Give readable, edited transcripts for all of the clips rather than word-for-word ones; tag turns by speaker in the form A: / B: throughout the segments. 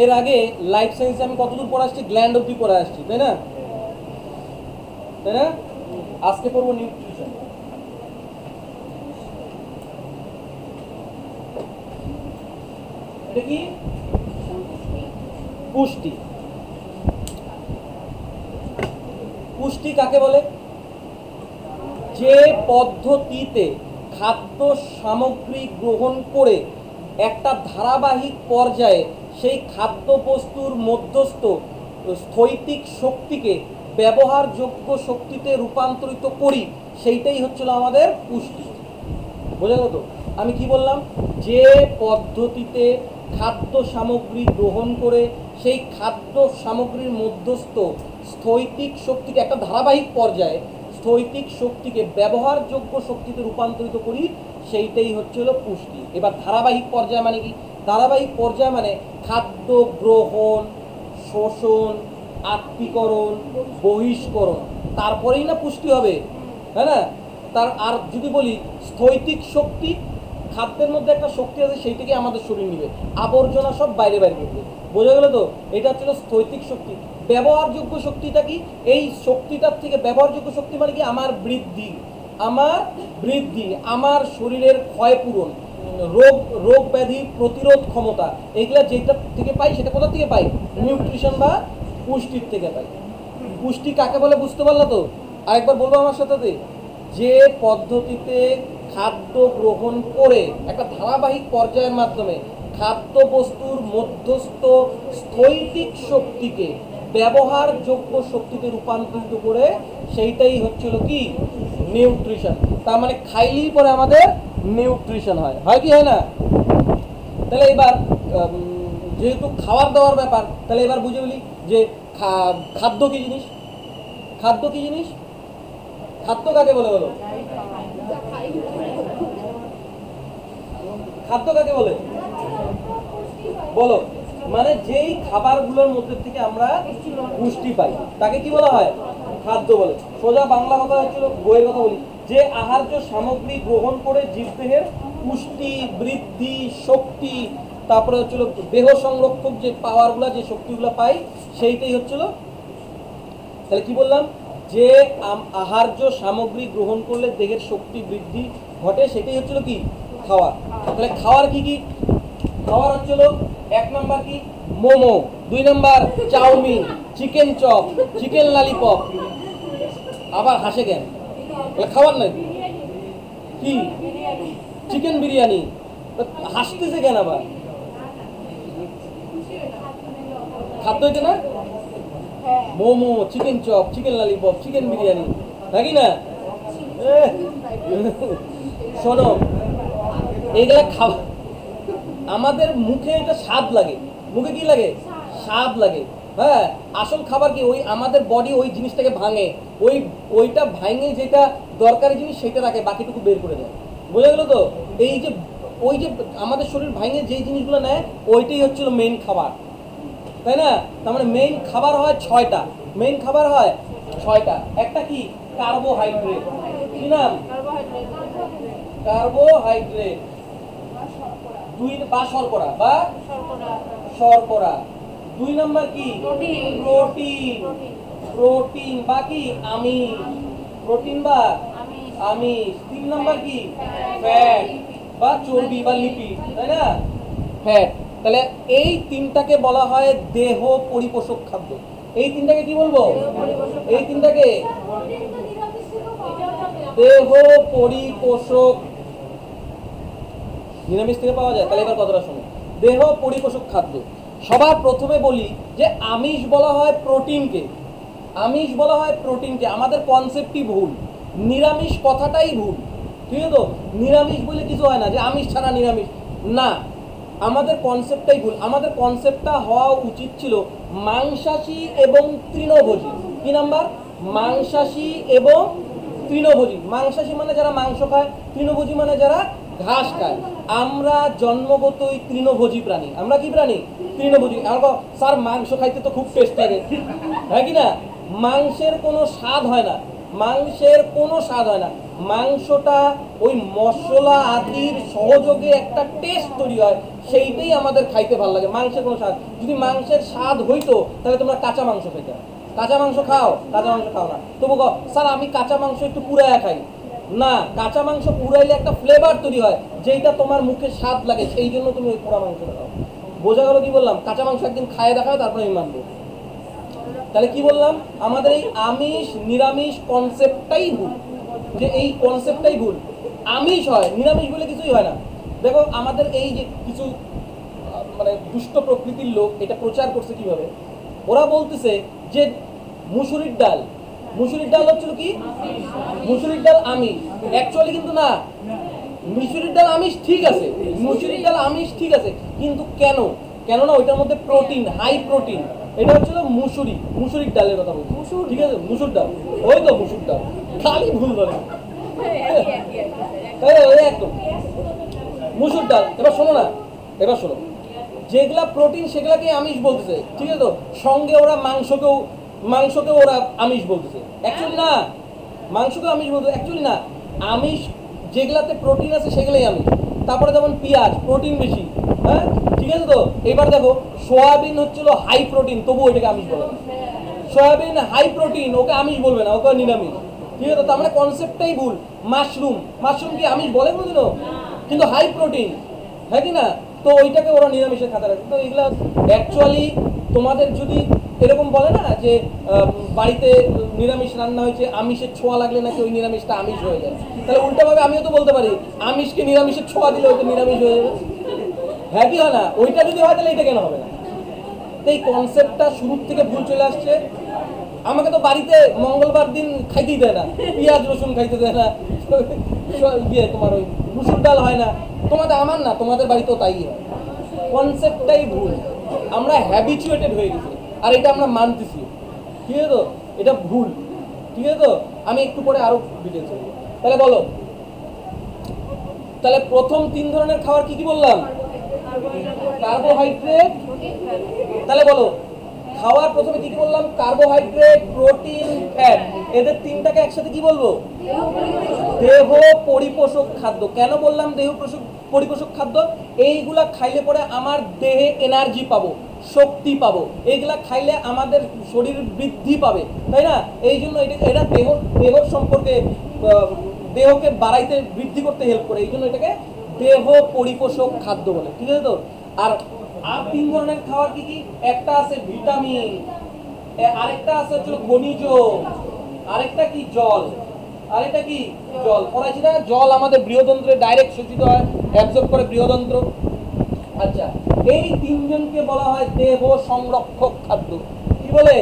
A: এর আগে লাইফ সায়েন্সে আমি কতদূর পড়ে আসছি, গ্ল্যান্ড অব্দি পড়ে আসছি, তাই না? তাই না? আজকে পড়বো নিউট্রিশন। এটা কি? পুষ্টি। পুষ্টি কাকে বলে? যে পদ্ধতিতে খাদ্য সামগ্রী গ্রহণ করে একটা ধারাবাহিক পর্যায়ে সেই খাদ্যবস্তুর মধ্যস্থ স্থৈতিক শক্তিকে ব্যবহারযোগ্য শক্তিতে রূপান্তরিত করি, সেইটাই হচ্ছিল আমাদের পুষ্টি। বোঝা গেল তো? আমি কি বললাম? যে পদ্ধতিতে খাদ্য সামগ্রী গ্রহণ করে সেই খাদ্য সামগ্রীর মধ্যস্থ স্থৈতিক শক্তিকে একটা ধারাবাহিক পর্যায়ে স্থৈতিক শক্তিকে ব্যবহারযোগ্য শক্তিতে রূপান্তরিত করি, সেইটাই হচ্ছিল পুষ্টি। এবার ধারাবাহিক পর্যায় মানে কি? ধারাবাহিক পর্যায় মানে খাদ্য গ্রহণ, শোষণ, আত্তীকরণ, বহিষ্করণ, তারপরেই না পুষ্টি হবে, তাই না? তার আর যদি বলি স্থৈতিক শক্তি, খাদ্যের মধ্যে একটা শক্তি আছে, সেইটাকে আমাদের শরীর নিবে, আবর্জনা সব বাইরে বাইরে করবে। বোঝা গেল তো? এটা হচ্ছিল স্থৈতিক শক্তি। ব্যবহারযোগ্য শক্তিটা কি? এই শক্তিটার থেকে ব্যবহারযোগ্য শক্তি মানে কি? আমার বৃদ্ধি, আমার বৃদ্ধি, আমার শরীরের ক্ষয়পূরণ, রোগ রোগ ব্যাধি প্রতিরোধ ক্ষমতা, এইগুলা যেটা থেকে পাই সেটা কোথা থেকে পাই? নিউট্রিশন বা পুষ্টির থেকে পাই। পুষ্টি কাকে বলে বুঝতে পারলা তো? আরেকবার বলবো আমার সাথে, যে পদ্ধতিতে খাদ্য গ্রহণ করে একটা ধারাবাহিক পর্যায়ের মাধ্যমে খাদ্যবস্তুর মধ্যস্থ স্থৈতিক শক্তিকে ব্যবহারযোগ্য শক্তিতে রূপান্তরিত করে, সেইটাই হচ্ছিল কি? নিউট্রিশন। তার মানে খাইলেই পরে আমাদের নিউট্রিশন হয়, হয় কি হয় না? তাহলে এবার যেহেতু খাওয়ার দাওয়ার ব্যাপার, তাহলে এবার বুঝে বলি যে খাদ্য কি জিনিস? খাদ্য কি জিনিস? খাদ্য কাকে বলে বলো? খাদ্য কাকে বলে বলো? মানে যেই খাবারগুলোর মধ্যে থেকে আমরা পুষ্টি পাই তাকে কি বলা হয়? খাদ্য বলে। সোজা বাংলা কথা হচ্ছিল, বইয়ের কথা বলি, যে আহার্য সামগ্রী গ্রহণ করে জীবদেহের পুষ্টি, বৃদ্ধি, শক্তি, তারপরে হচ্ছিল দেহ সংরক্ষক যে পাওয়ারগুলো, যে শক্তিগুলো পাই, সেইটাই হচ্ছিল। তাহলে কি বললাম? যে আহার্য সামগ্রী গ্রহণ করলে দেহের শক্তি বৃদ্ধি ঘটে, সেটাই হচ্ছিল কি? খাওয়া। তাহলে খাওয়ার কি কি? খাওয়ার হচ্ছিল এক নাম্বার কি? মোমো, দুই number chow mein, chicken chop, chicken lollipop. আবার হাসে কেন? খাওয়ার নাই কি? চিকেন বিরিয়ানি। হাসতেছে কেন আবার? খাদ্য হইতে না? Momo, chicken chop, chicken lollipop, chicken biryani, নাকি না? শোনো, এইগুলা খাওয়া আমাদের মুখে এটা স্বাদ লাগে। মুখে কি লাগে? স্বাদ লাগে। হ্যাঁ, আসল খাবার কি? ওই আমাদের বডি ওই জিনিসটাকে ভাঙে, ওইটা ভাঙে যেটা দরকারি জিনিস সেটা রাখে, বাকিটুকু বের করে দেয়। বোঝা গেল তো? এই যে ওই যে আমাদের শরীর ভাঙে যেই জিনিসগুলো নেয়, ওইটাই হচ্ছিল মেইন খাবার, তাই না? তার মানে মেইন খাবার হয় 6টা। মেইন খাবার হয় 6টা। একটা কি? কার্বোহাইড্রেট। কি নাম? কার্বোহাইড্রেট। বা শর্করা, বা শর্করা। 2 নাম্বার কি? প্রোটিন। প্রোটিন বা কি? আমিষ। প্রোটিন বা আমিষ। 3 নাম্বার কি? ফ্যাট বা চর্বি বা লিপিড, তাই না? ফ্যাট। তাহলে এই 3টাকে বলা হয় দেহ পরিপোষক খাদ্য। এই 3টাকে কি বলবো? এই 3টাকে দেহ পরিপোষক। নিরামিষ থেকে পাওয়া যায়। তাহলে এবার কথাটা শোনো, দেহ পরিপোষক খাদ্য। সবার প্রথমে বলি যে আমিষ বলা হয় প্রোটিনকে। আমিষ বলা হয় প্রোটিনকে। আমাদের কনসেপ্টই ভুল, নিরামিষ কথাটাই ভুল। ঠিক আছে তো? নিরামিষ বলে কিছু হয় না যে আমিষ ছাড়া নিরামিষ, না, আমাদের কনসেপ্টটাই ভুল। আমাদের কনসেপ্টটা হওয়া উচিত ছিল মাংসাশী এবং তৃণভোজী। কি নাম্বার? মাংসাশী এবং তৃণভোজী। মাংসাশী মানে যারা মাংস খায়, তৃণভোজী মানে যারা ঘাস খায়। আমরা জন্মগতই তৃণভোজী প্রাণী। আমরা কি প্রাণী? তৃণভোজী। স্যার মাংস খাইতে তো খুব টেস্ট লাগে, হ্যাঁ কি না? মাংসের কোনো স্বাদ হয় না, মাংসের কোনো স্বাদ হয় না। মাংসটা ওই মশলা আদির সহযোগে একটা টেস্ট তৈরি হয়, সেইটাই আমাদের খাইতে ভালো লাগে। মাংসের কোনো স্বাদ, যদি মাংসের স্বাদ হইতো তাহলে তোমরা কাঁচা মাংস খেতে। কাঁচা মাংস খাও? কাঁচা মাংস খাও না। তবু স্যার আমি কাঁচা মাংস একটু পুরাইয়া খাই। না, কাঁচা মাংস পুরাইলে একটা ফ্লেভার তৈরি হয়, যেইটা তোমার মুখে স্বাদ লাগে, সেই জন্য তুমি ওই পোড়া মাংসটা খাও। বোঝা গেল কি বললাম? কাঁচা মাংস একদিন খায় দেখাও, তারপরে আমি মানবো। তাহলে কি বললাম? আমাদের এই আমিষ নিরামিষ কনসেপ্টটাই ভুল, যে এই কনসেপ্টটাই ভুল। আমিষ হয়, নিরামিষ বলে কিছুই হয় না। দেখো আমাদের এই যে কিছু মানে দুষ্ট প্রকৃতির লোক এটা প্রচার করছে কিভাবে, ওরা বলতেছে যে মুসুরির ডাল, মুসুরির ডাল হচ্ছিল কি, মুসুরির ডাল আমিষ। অ্যাকচুয়ালি কিন্তু না, মুসুরির ডাল আমিষ ঠিক আছে, মুসুরির ডাল আমিষ ঠিক আছে, কিন্তু কেন? কেননা ওইটার মধ্যে প্রোটিন, হাই প্রোটিন। এটা হচ্ছিল মুসুরির ডালের কথা বলছি, ঠিক আছে? মুসুর ডাল, ওই তো মুসুর ডাল, খালি ভুল ধরে একদম মুসুর ডাল। এবার শোনো না, এবার শোনো, যেগুলা প্রোটিন সেগুলাকে আমিষ বলতেছে, ঠিক আছে? তো সঙ্গে ওরা মাংসকেও ওরা আমিষ বলতেছে। অ্যাকচুয়ালি না, মাংসকেও আমিষ বলতেছে, অ্যাকচুয়ালি না। আমিষ যেগুলাতে প্রোটিন আছে সেগুলাই আমিষ। তারপরে যেমন পেঁয়াজ, প্রোটিন বেশি, হ্যাঁ ঠিক আছে? তো এবার দেখো সয়াবিন হচ্ছিল হাই প্রোটিন, তবু ওইটাকে আমিষ বলে না। সয়াবিন হাই প্রোটিন, ওকে আমিষ বলবে না, ওকে নিরামিষ, ঠিক আছে? তার মানে কনসেপ্টটাই ভুল। মাশরুম কি আমিষ বলে কোনোদিনও? কিন্তু হাই প্রোটিন, হ্যাঁ কি না? তো ওইটাকে ওরা নিরামিষের খাতা রাখে। তো এগুলা অ্যাকচুয়ালি তোমাদের যদি এরকম বলে না যে বাড়িতে নিরামিষ রান্না হয়েছে, আমিষের ছোঁয়া লাগলে নাকি ওই নিরামিষটা আমিষ হয়ে যায়, তাহলে উল্টাভাবে আমিও তো বলতে পারি আমিষকে নিরামিষের ছোঁয়া দিলে ওইটা নিরামিষ হয়ে যাবে, হ্যাঁ কি হয় না? ওইটা যদি হয় তাহলে এটা কেন হবে না? তো এই কনসেপ্টটা শুরুর থেকে ভুল চলে আসছে। আমাকে তো বাড়িতে মঙ্গলবার দিন খাইতেই দেয় না, পেঁয়াজ রসুন খাইতে দেয় না, তোমার ওই মুসুর ডাল হয় না। তোমাদের, আমার না, তোমাদের বাড়িতেও তাই হয়। কনসেপ্টটাই ভুল, আমরা হ্যাবিচুয়েটেড হয়ে গেছি, আর এটা আমরা মানতেছি, ঠিক আছে? তো এটা ভুল, ঠিক আছে? তো আমি একটু পরে আরো ডিটেলস বলবো। তাহলে বলো, তাহলে প্রথম 3 ধরনের খাবার কি কি বললাম? কার্বোহাইড্রেট। তাহলে বলো খাওয়ার প্রথমে কি কি বললাম? Carbohydrate, protein, fat. এদের তিনটাকে একসাথে কি বলবো? দেহ পরিপোষক খাদ্য। কেন বললাম দেহ পরিপোষক খাদ্য? এইগুলা খাইলে পরে আমার দেহে এনার্জি পাবো, শক্তি পাবো, এইগুলা খাইলে আমাদের শরীর বৃদ্ধি পাবে, তাই না? এই জন্য এটা দেহ সম্পর্কে, দেহকে বাড়াইতে, বৃদ্ধি করতে হেল্প করে, এই জন্য এটাকে দেহ পরিপোষক খাদ্য বলে, ঠিক আছে? তো আর 3 ধরনের খাবার কি কি? একটা আছে ভিটামিন, আরেকটা আছে হচ্ছে খনিজ, আরেকটা কি জল, আরেকটা কি জল। পড়াইছি না? জল আমাদের বৃহদন্ত্রে ডাইরেক্ট শোষিত হয়, অ্যাবজর্ব করে বৃহদন্ত্র। আচ্ছা, এই তিনজনকে বলা হয় দেহ সংরক্ষক খাদ্য। কি বলে?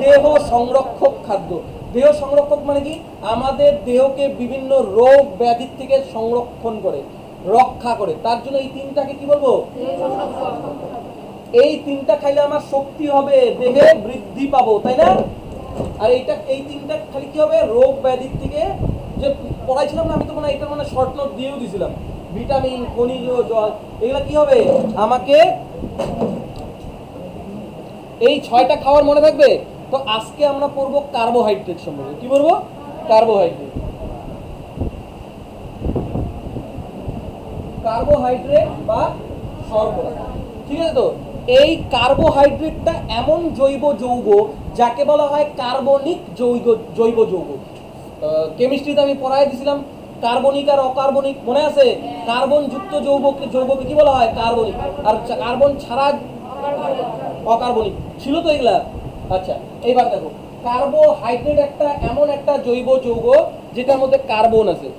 A: দেহ সংরক্ষক খাদ্য। দেহ সংরক্ষক মানে কি? আমাদের দেহকে বিভিন্ন রোগ ব্যাধির থেকে সংরক্ষণ করে, রক্ষা করে। তার জন্য এই তিনটাকে কি বলবো? এই তিনটা খাইলে আমার শক্তি হবে, দেহে বৃদ্ধি পাবো, তাই না? আর এই তিনটা খালি কি হবে? রোগ ব্যাধির থেকে, যে পড়াইছিলাম না আমি, তো এটা মানে শর্ট নোট দিয়েও দিয়েছিলাম, ভিটামিন, খনিজ, জল, এগুলা কি হবে? আমাকে এই 6টা খাবার মনে থাকবে। তো আজকে আমরা পড়বো কার্বোহাইড্রেট সম্পর্কে। কি বলবো? কার্বোহাইড্রেট। কার্বোহাইড্রেট বা শর্করা, ঠিক আছে? তো এই কার্বোহাইড্রেটটা এমন জৈব যৌগ যাকে বলা হয় কার্বনিক জৈব যৌগ। কেমিস্ট্রিতে আমি পড়াই দিয়েছিলাম কার্বনিক আর অকার্বনিক, মনে আছে? কার্বন যুক্ত যৌগকে কি বলা হয়? কার্বনিক। আর কার্বন ছাড়া অকার্বনিক ছিল তো এগুলা। আচ্ছা, এইবার দেখো, কার্বোহাইড্রেট একটা এমন একটা জৈব যৌগ যেটার মধ্যে কার্বন আছে।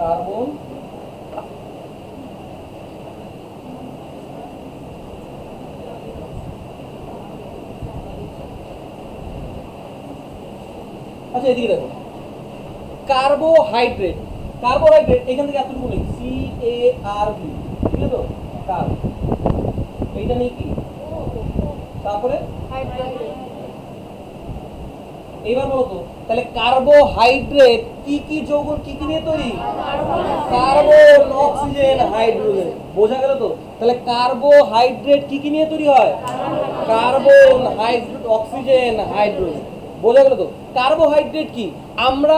A: কার্বন, আচ্ছা এদিকে দেখো, কার্বোহাইড্রেট, এখান থেকে এতটুকু নেই, CARB, ঠিক আছে? তো কার্ব, এইটা নেই কি, তারপরে এইবার বলো তো, তাহলে কার্বোহাইড্রেট কি কি যৌগ, কি কি নিয়ে তৈরি? Carbon, oxygen, hydrogen. বোঝা গেল তো? তাহলে কার্বোহাইড্রেট কি কি নিয়ে তৈরি হয়? Carbon, oxygen, hydrogen. বোঝা গেল তো? কার্বোহাইড্রেট কি? আমরা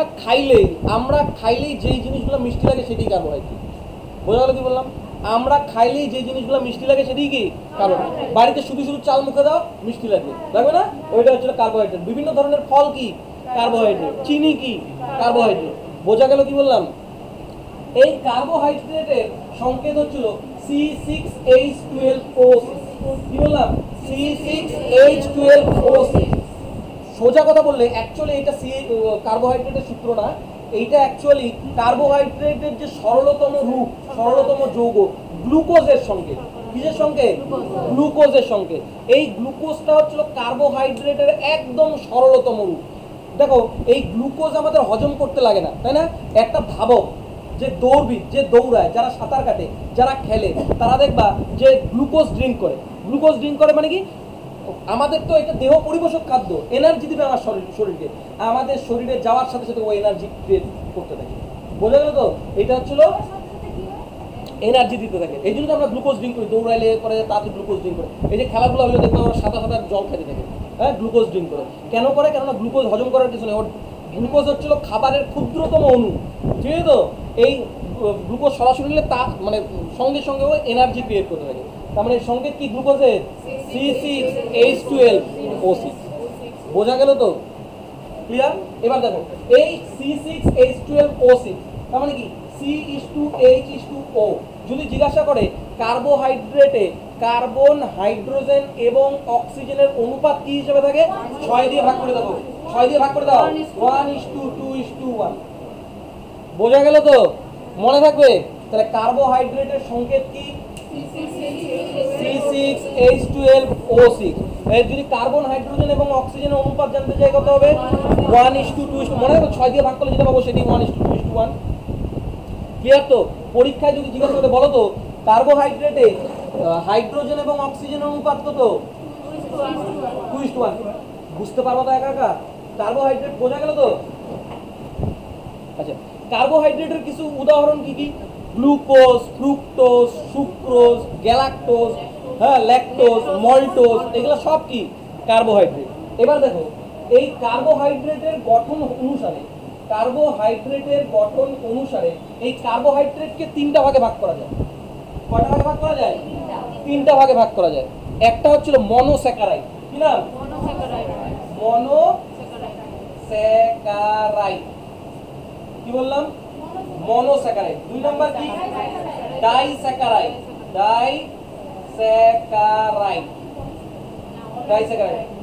A: খাইলেই যেই জিনিসগুলো মিষ্টি লাগে সেটাই কার্বোহাইড্রেট। বোঝা গেল কি বললাম? আমরা খাইলেই যে জিনিসগুলো মিষ্টি লাগে সেটাই কি কার্বোহাইড্রেট। বাড়িতে শুধু শুধু চাল মুখে দাও, মিষ্টি লাগবে, লাগবে না? ওইটা হচ্ছে কার্বোহাইড্রেট। বিভিন্ন ধরনের ফল কি কার্বোহাইড্রেট, চিনি কি কার্বোহাইড্রেট। বোঝা গেল কি বললাম? এই কার্বোহাইড্রেটের সংকেত হচ্ছিল C6H12O6। কি বললাম? C6H12O6। সোজা কথা বললে অ্যাকচুয়ালি এটা কার্বোহাইড্রেটের সূত্র না, এইটা অ্যাকচুয়ালি কার্বোহাইড্রেটের যে সরলতম রূপ, সরলতম যৌগ গ্লুকোজের সঙ্গে। কিসের সঙ্গে? গ্লুকোজের সঙ্গে। এই গ্লুকোজটা হচ্ছিল কার্বোহাইড্রেটের একদম সরলতম রূপ। দেখো, এই গ্লুকোজ আমাদের হজম করতে লাগে না, তাই না? একটা ধাবক, যে দৌড়বিদ, যে দৌড়ায়, যারা সাঁতার কাটে, যারা খেলে, তারা দেখবা যে গ্লুকোজ ড্রিঙ্ক করে। গ্লুকোজ ড্রিঙ্ক করে মানে কি? আমাদের তো এটা দেহ পরিপোষক খাদ্য, এনার্জি দিবে আমার শরীরকে। আমাদের শরীরে যাওয়ার সাথে সাথে ওই এনার্জি ক্রিয়েট করতে থাকে। বোঝা গেল তো? এটা হচ্ছিল এনার্জি দিতে থাকে। এই জন্য তো আমরা গ্লুকোজ ড্রিঙ্ক করি, দৌড়াইলে পরে তাড়াতাড়ি গ্লুকোজ ড্রিঙ্ক করে। এই যে খেলাধুলা হলে দেখবো আমরা সাদা সাদা জল খেতে থাকে, হ্যাঁ, গ্লুকোজ ড্রিঙ্ক করে। কেন করে? কেননা গ্লুকোজ হজম করার পিছনে ওর গ্লুকোজ হচ্ছিল খাবারের ক্ষুদ্রতম অণু, ঠিক আছে তো? এই গ্লুকোজ সরাসরি নিলে তা মানে সঙ্গে সঙ্গে ও এনার্জি ক্রিয়েট করতে থাকে। তার মানে সংকেত কি গ্লুকোজের? C6H12O6। বোঝা গেল তো? ক্লিয়ার? এবার দেখো, এই C6H12O6 তার মানে কি? C(H)2O। যদি জিজ্ঞাসা করে কার্বোহাইড্রেটে কার্বন, হাইড্রোজেন এবং অক্সিজেনের অনুপাত কি হিসেবে থাকে? 6 দিয়ে ভাগ করে দাও, 6 দিয়ে ভাগ করে দাও, 1:2:1। বোঝা গেল তো? মনে থাকবে? তাহলে কার্বোহাইড্রেটের সংকেত কি? C6H12O6। এর যদি কার্বন, হাইড্রোজেন এবং অক্সিজেনের অনুপাত জানতে চাই কত হবে? 1:2:1। মনে রাখো, 6 দিয়ে ভাগ করলে যেটা পাবো সেটি 1:2:1। ক্লিয়ার তো? পরীক্ষায় যদি জিজ্ঞাসা করে বলো তো কার্বোহাইড্রেটে হাইড্রোজেন এবং অক্সিজেনের অনুপাত কত? 2:1। বুঝতে পারবো তো একা একা? কার্বোহাইড্রেট বোঝা গেল তো? আচ্ছা, কার্বোহাইড্রেটের কিছু উদাহরণ কি কি? গ্লুকোজ, ফ্রুক্টোজ, সুক্রোজ, গ্যালাক্টোজ, হ্যাঁ, ল্যাকটোজ, মল্টোজ, এগুলো সব কি কার্বোহাইড্রেট। এবার দেখো, এই কার্বোহাইড্রেটের গঠন অনুসারে, এই কার্বোহাইড্রেটকে 3টা ভাগে ভাগ করা যায়। কয়টা ভাগে ভাগ করা যায়? 3টা ভাগে ভাগ করা যায়। একটা হচ্ছিল মনোস্যাকারাইড। কি নাম? মনোস্যাকারাইড। কি বললাম? মনোস্যাকারাইড। 2 নাম্বার কি? ডাইস্যাকারাইড।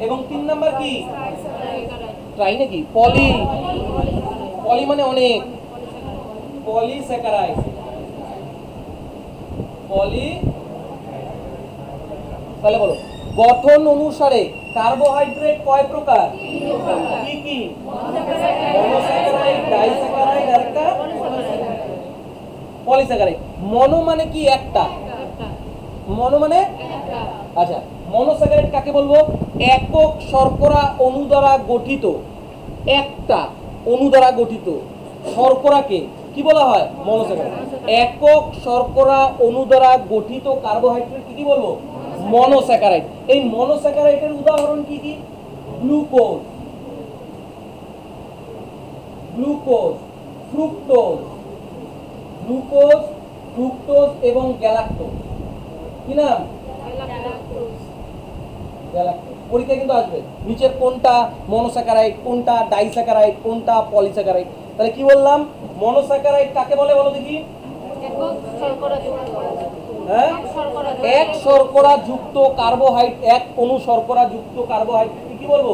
A: এবং 3 নাম্বার কি? ট্রাই নাকি? পলি মানে অনেক, পলিস্যাকারাইড। তাহলে বলো, গঠন অনুসারে কার্বোহাইড্রেট কয় প্রকার? কি কি? মনোস্যাকারাইড, ডাইস্যাকারাইড আর একটা পলিস্যাকারাইড। মনো মানে কি? একটা। মনো মানে আচ্ছা, মনোস্যাকারাইড কাকে বলবো? একক শর্করা অণু দ্বারা গঠিত, একটা অণু দ্বারা গঠিত শর্করাকে কি বলা হয়? মনোস্যাকারাইড। একক শর্করা অণু দ্বারা গঠিত কার্বোহাইড্রেট কি বলবো? মনোস্যাকারাইড। এই মনোস্যাকারাইডের উদাহরণ কি কি? গ্লুকোজ, ফ্রুক্টোজ এবং গ্যালাক্টোজ। কি নাম? গ্যালাক্টোজ। পরীক্ষায় কিন্তু আসবে নিচের কোনটা মনোস্যাকারাইড, কোনটা ডাইস্যাকারাইড, কোনটা পলিস্যাকারাইড। তাহলে কি বললাম? মনোস্যাকারাইড কাকে বলে বলো দেখি? হ্যাঁ, এক শর্করা যুক্ত কার্বোহাইড্রেট, এক অণু শর্করা যুক্ত কার্বোহাইড্রেট কি বলবো?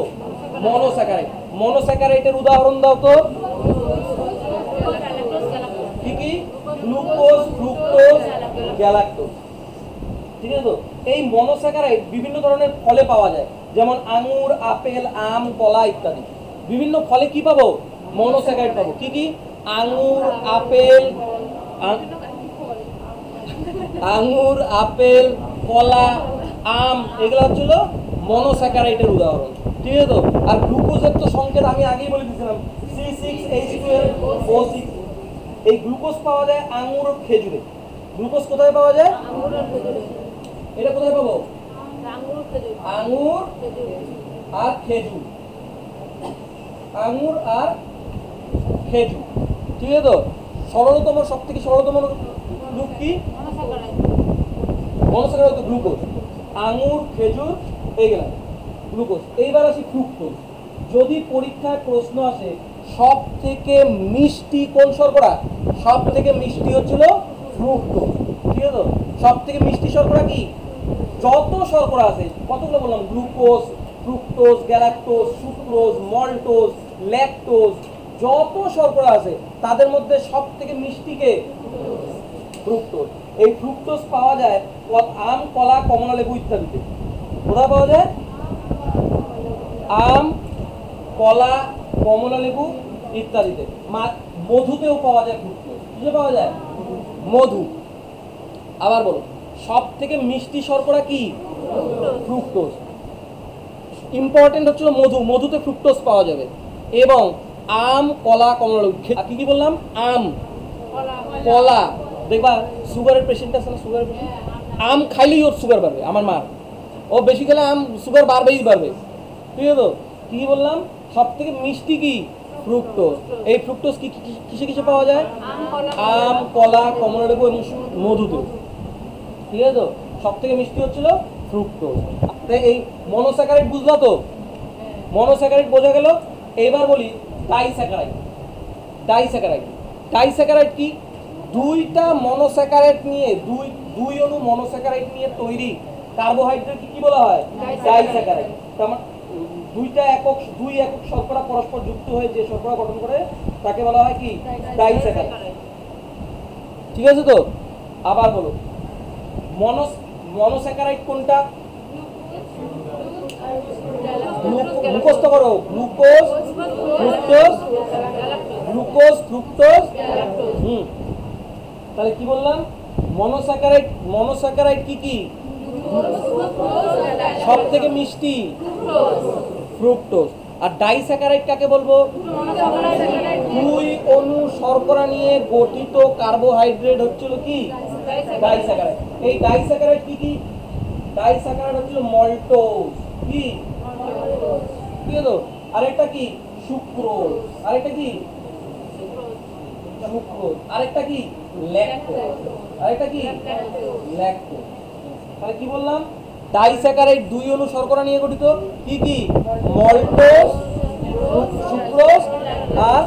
A: মনোস্যাকারাইড। মনোস্যাকারাইডের উদাহরণ দাও তো। কি কি? Glucose, fructose, galactose. ঠিক আছে তো? এই মনোস্যাকারাইড বিভিন্ন ধরনের ফলে পাওয়া যায়, যেমন আঙুর, আপেল, আম, কলা ইত্যাদি। বিভিন্ন ফলে কি পাবো? মনোস্যাকারাইড পাবো। কি কি? আঙুর, আপেল, কলা, আম, এগুলো হচ্ছিল মনোস্যাকারাইডের উদাহরণ। ঠিক আছে তো? আর গ্লুকোজের তো সংকেত আমি আগেই বলে দিয়েছিলাম, C6H12O6। এই গ্লুকোজ পাওয়া যায় আঙুর ও খেজুরে। গ্লুকোজ কোথায় পাওয়া যায়? এটা কোথায় পাবো? আঙুর আর খেজুর, আঙুর আর খেজুর, ঠিক আছে তো? সরলতম, সব থেকে সরলতম গ্রুপ কি? Monosaccharide, glucose. আঙুর, খেজুর, এইগুলা গ্লুকোজ। এইবার আসি ফ্রুক্টোজ। যদি পরীক্ষায় প্রশ্ন আসে সব থেকে মিষ্টি কোন শর্করা, সব থেকে মিষ্টি হচ্ছিল ফ্রুক্টোজ, ঠিক আছে তো? সব থেকে মিষ্টি শর্করা কি? যত শর্করা আছে, কতগুলো বললাম? Glucose, fructose, galactose, sucrose, maltose, lactose, যত শর্করা আছে তাদের মধ্যে সব থেকে মিষ্টি কে? ফ্রুক্টোজ। এই ফ্রুক্টোজ পাওয়া যায় আম, কলা, কমলা লেবু ইত্যাদিতে। কোথায় পাওয়া যায়? আম, কলা, কমলা লেবু ইত্যাদিতে। মধুতেও পাওয়া যায় ফ্রুক্টোজ। কিসে পাওয়া যায়? মধু। আবার বলো, সব থেকে মিষ্টি শর্করা কি? ফ্রুক্টোজ। ইম্পর্টেন্ট হচ্ছিল মধু, মধুতে ফ্রুক্টোজ পাওয়া যাবে। এবং আম, কলা, কমলা লেবু। কি কি বললাম? আম, কলা। দেখবা সুগারের পেশেন্ট আছে না, সুগারের পেশেন্ট, আম খাইলেই ওর সুগার বাড়বে। আমার মা, ও বেশি খেলে আম সুগার বাড়বেই বাড়বে, ঠিক আছে তো? কি বললাম? সব থেকে মিষ্টি কি? ফ্রুক্টোজ। এই ফ্রুক্টোজ কি কিসে কিসে পাওয়া যায়? আম, কলা, কমলা লেবু এবং মধুতে, ঠিক আছে তো? সব থেকে মিষ্টি হচ্ছিল ফ্রুক্টোজ। এই মনোস্যাকারাইড বুঝলা তো? মনোস্যাকারাইড বোঝা গেল। এইবার বলি ডাইস্যাকারাইড। ডাইস্যাকারাইড, ডাইস্যাকারাইড কি? দুইটা মনোস্যাকারাইড নিয়ে, দুই অণু মনোস্যাকারাইড নিয়ে তৈরি কার্বোহাইড্রেট কি বলা হয়? ডাইস্যাকারাইড। তার মানে দুই একক শর্করা পরস্পর যুক্ত হয়ে যে শর্করা গঠন করে তাকে বলা হয় কি? ডাইস্যাকারাইড, ঠিক আছে তো? আবার বলো, মনোস্যাকারাইড কোনটা? মুখস্থ করো। Glucose, fructose, glucose, fructose. তাহলে কি বললাম? মনোস্যাকারাইড, মনোস্যাকারাইড কি কি? সব থেকে মিষ্টি ফ্রুক্টোজ। আর ডাইস্যাকারাইড কাকে বলবো? দুই অণু শর্করা নিয়ে গঠিত কার্বোহাইড্রেট হচ্ছিল কি? ডাইস্যাকারাইড। এই ডাইস্যাকারাইড কি কি? ডাইস্যাকারাইড হচ্ছিল মল্টোজ। কি? ঠিক আছে। আরেকটা কি? সুক্রোজ। আরেকটা কি? সুক্রোজ। আরেকটা কি? ল্যাকটোজ। আরেকটা কি? ল্যাকটোজ। তাহলে কি বললাম? ডাইস্যাকারাইড দুই অণু শর্করা নিয়ে গঠিত। কি কি? মল্টোজ, সুক্রোজ আর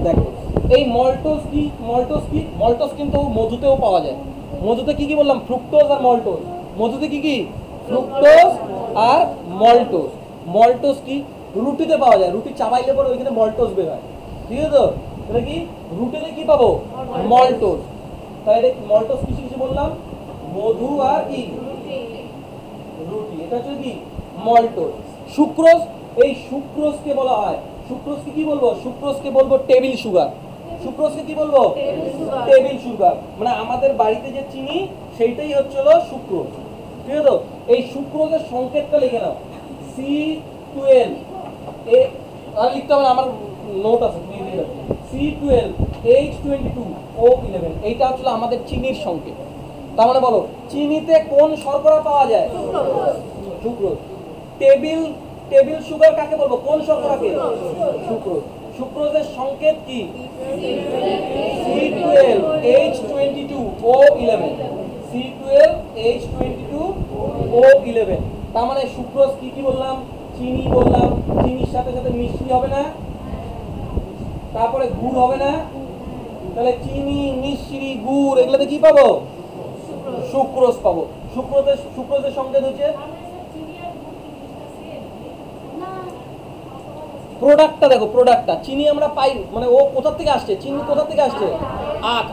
A: ল্যাকটোজ। এই মল্টোজ কি? মল্টোজ কি? মল্টোজ কিন্তু মধুতেও পাওয়া যায়। মধুতে কি কি বললাম? ফ্রুক্টোজ আর মল্টোজ। মধুতে কি কি? ফ্রুক্টোজ আর মল্টোজ। মল্টোজ কি? রুটিতে পাওয়া যায়। রুটি চাবাইলে পরে ওইখানে মল্টোজ বের হয়, ঠিক আছে তো? তাহলে কি রুটিতে কি পাবো? মল্টোজ। তাহলে মল্টোজ কিছু কিছু বললাম, মধু আর কি? রুটি। এটা হচ্ছে কি? মল্টোজ। সুক্রোজ, এই সুক্রোজকে বলা হয়, সুক্রোজকে কি বলবো? সুক্রোজকে বলবো টেবিল সুগার। সুক্রোজকে কি বলবো? Table sugar. মানে আমাদের বাড়িতে যে চিনি সেইটাই হচ্ছিল সুক্রোজ, ঠিক আছে তো? এই সুক্রোজের সংকেতটা লিখে নাও, C12। আর লিখতে হবে, আমার নোট আছে, C12H22O11। এইটা হচ্ছিল আমাদের চিনির সংকেত। তার মানে বলো, চিনিতে কোন শর্করা পাওয়া যায়? সুক্রোজ। টেবিল সুগার কাকে বলবো? কোন শর্করাকে? সুক্রোজ। সুক্রোজের সংকেত কি? C12H22O11। C12H22O11। তার মানে সুক্রোজ কি কি বললাম? চিনি বললাম। চিনির সাথে সাথে মিষ্টি হবে না, তারপরে গুড় হবে না। তাহলে চিনি, মিশ্রি, গুড় এগুলোতে কি পাবো? সুক্রোজ পাবো। সুক্রোজের সংকেত হচ্ছে, প্রোডাক্টটা দেখো, প্রোডাক্টটা চিনি আমরা পাই, মানে ও কোথা থেকে আসছে? চিনি কোথা থেকে আসছে?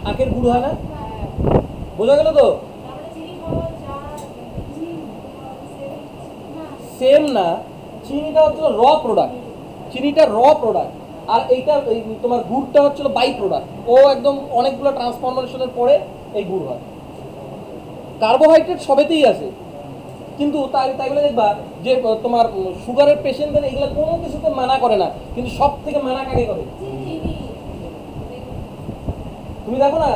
A: আখের গুড় হয় না? বোঝা গেল তো? সেম না, চিনিটা হচ্ছিল র প্রোডাক্ট, চিনিটা র প্রোডাক্ট। আর এইটা তোমার গুড়টা হচ্ছিল বাই প্রোডাক্ট। ও একদম অনেকগুলো ট্রান্সফরমেশনের পরে এই গুড় হয়। কার্বোহাইড্রেট সবেতেই আছে, কিন্তু তাই বলে দেখবা যে তোমার সুগারের পেশেন্টদের এগুলো কোনো কিছুতে মানা করে না, কিন্তু সব থেকে মানা কাকে করে? তুমি দেখো না,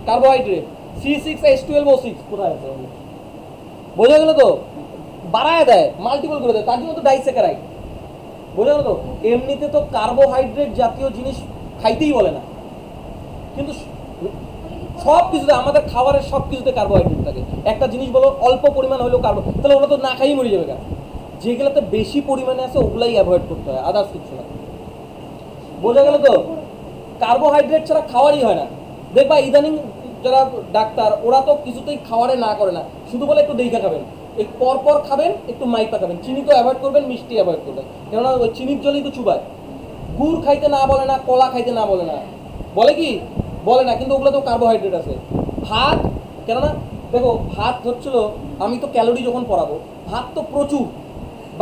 A: কার্বোহাইড্রেট C6H12O6 কোথায় আছে? বোঝা গেল তো? বাড়ায় দেয়, মাল্টিপল করে দেয়, তার জন্য তো ডাইস্যাকারাইড। বোঝা গেল তো? এমনিতে তো কার্বোহাইড্রেট জাতীয় জিনিস খাইতেই বলে না, কিন্তু সব কিছুতে, আমাদের খাবারের সব কিছুতে কার্বোহাইড্রেট থাকে। একটা জিনিস বলো অল্প পরিমাণ হলেও কার্বো, তাহলে ওগুলো তো না খাইয়ে মরে যাবে। যেগুলোতে বেশি পরিমাণে আছে ওগুলাই অ্যাভয়েড করতে হয়, আদার্স কিছু না। বোঝা গেল তো? কার্বোহাইড্রেট ছাড়া খাওয়ারই হয় না। দেখবা ইদানিং যারা ডাক্তার ওরা তো কিছুতেই খাওয়ারে না করে না, শুধু বলে একটু দেখা খাবেন, এই পরপর খাবেন, একটু মাইপা খাবেন, চিনি তো অ্যাভয়েড করবেন, মিষ্টি অ্যাভয়েড করবেন, কেননা ওই চিনির জলেই তো চুবায়। গুড় খাইতে না বলে না, কলা খাইতে না বলে না, বলে কি? বলে না, কিন্তু ওগুলো তো কার্বোহাইড্রেট আছে। ভাত, কেননা দেখো ভাত হচ্ছিল, আমি তো ক্যালোরি যখন পড়াবো, ভাত তো প্রচুর,